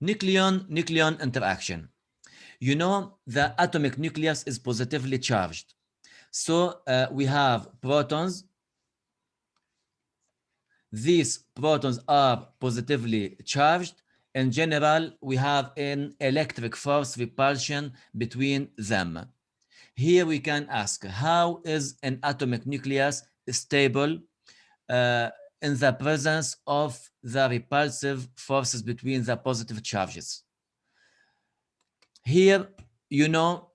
Nucleon interaction. You know, the atomic nucleus is positively charged. So we have protons. These protons are positively charged. In general, we have an electric force repulsion between them. Here we can ask, how is an atomic nucleus stable in the presence of the repulsive forces between the positive charges? Here, you know,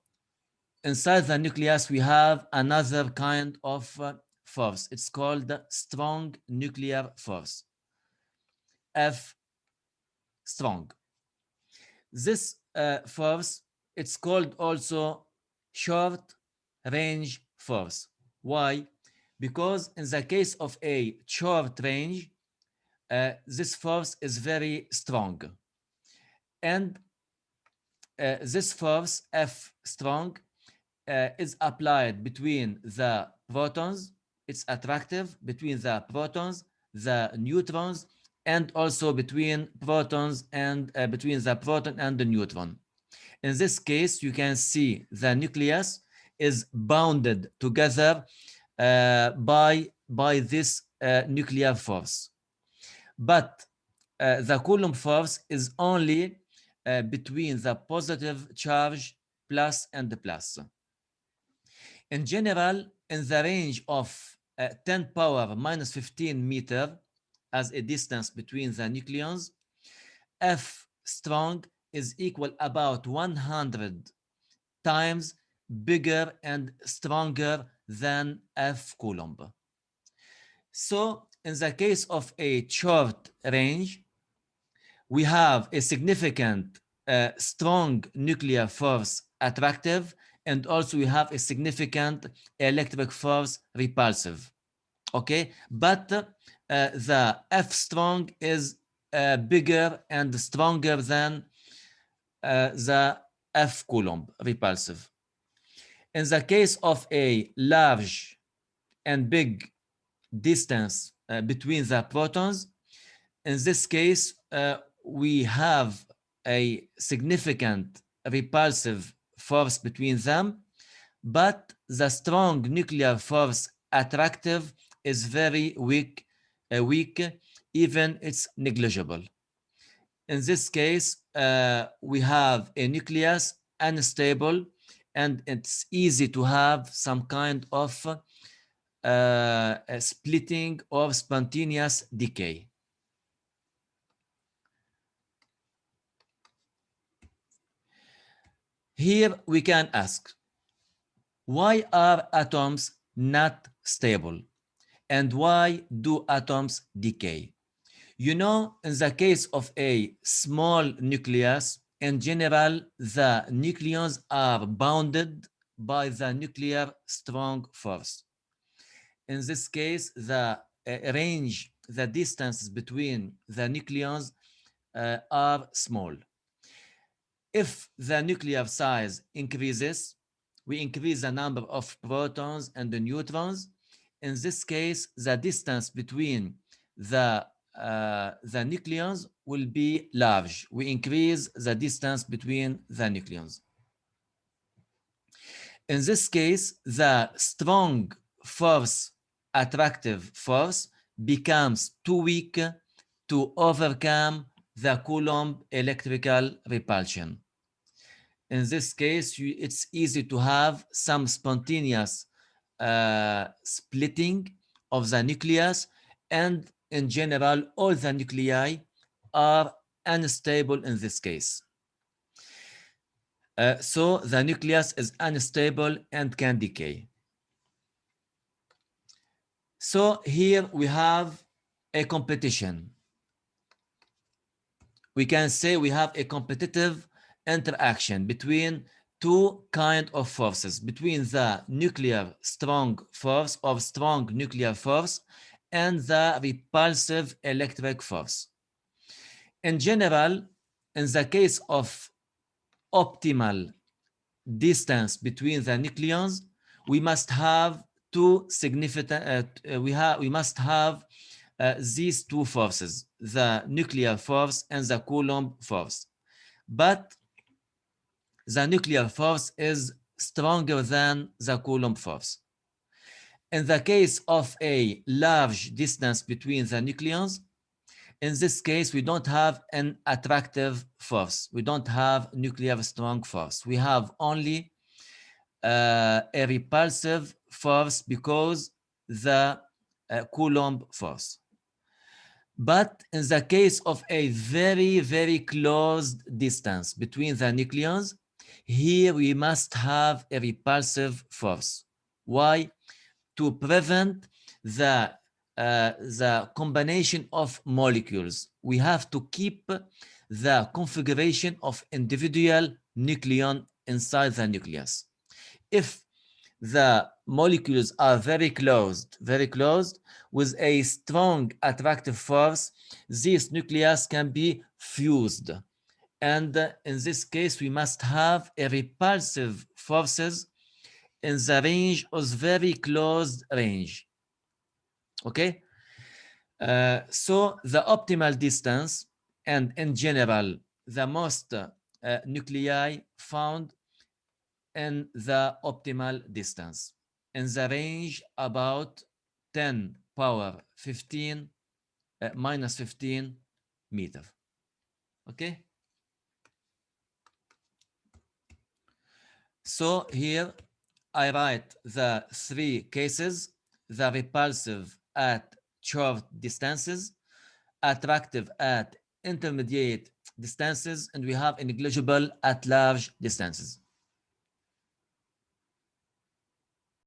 inside the nucleus, we have another kind of force. It's called the strong nuclear force, F strong. This force, it's called also short range force. Why? Because in the case of a short range, this force is very strong. And this force, F strong, is applied between the protons. It's attractive between the protons, the neutrons, and also between protons and between the proton and the neutron. In this case, you can see the nucleus is bounded together by this nuclear force. But the Coulomb force is only between the positive charge plus and plus. In general, in the range of 10 power minus 15 meter as a distance between the nucleons, F strong is equal about 100 times bigger and stronger than F Coulomb. So in the case of a short range, we have a significant strong nuclear force attractive, and also we have a significant electric force repulsive. Okay, but the F strong is bigger and stronger than the F Coulomb repulsive. In the case of a large and big distance between the protons, in this case, we have a significant repulsive force between them, but the strong nuclear force attractive is very weak, even it's negligible. In this case, we have a nucleus unstable, and it's easy to have some kind of splitting or spontaneous decay. Here we can ask, why are atoms not stable? And why do atoms decay? You know, in the case of a small nucleus, in general, the nucleons are bounded by the nuclear strong force. In this case, the range, the distances between the nucleons are small. If the nuclear size increases, we increase the number of protons and the neutrons. In this case, the distance between the nucleons will be large. We increase the distance between the nucleons. In this case, the strong force, attractive force, becomes too weak to overcome the Coulomb electrical repulsion. In this case, it's easy to have some spontaneous splitting of the nucleus, and in general, all the nuclei are unstable in this case. So the nucleus is unstable and can decay. So here we have a competition. We can say we have a competitive interaction between two kinds of forces, between the nuclear strong force or strong nuclear force and the repulsive electric force. In general, in the case of optimal distance between the nucleons, we must have two significant, we must have these two forces, the nuclear force and the Coulomb force. but the nuclear force is stronger than the Coulomb force. In the case of a large distance between the nucleons, in this case, we don't have an attractive force. We don't have nuclear strong force. We have only a repulsive force because the Coulomb force. But in the case of a very, very closed distance between the nucleons, here we must have a repulsive force. Why? To prevent the combination of molecules. We have to keep the configuration of individual nucleon inside the nucleus. If the molecules are very closed with a strong attractive force, this nucleus can be fused. And in this case, we must have a repulsive forces in the range of very closed range. Okay? So the optimal distance, and in general, the most nuclei found in the optimal distance, in the range about 10 power 15 minus 15 meter. Okay? So here I write the three cases: the repulsive at short distances, attractive at intermediate distances, and we have negligible at large distances.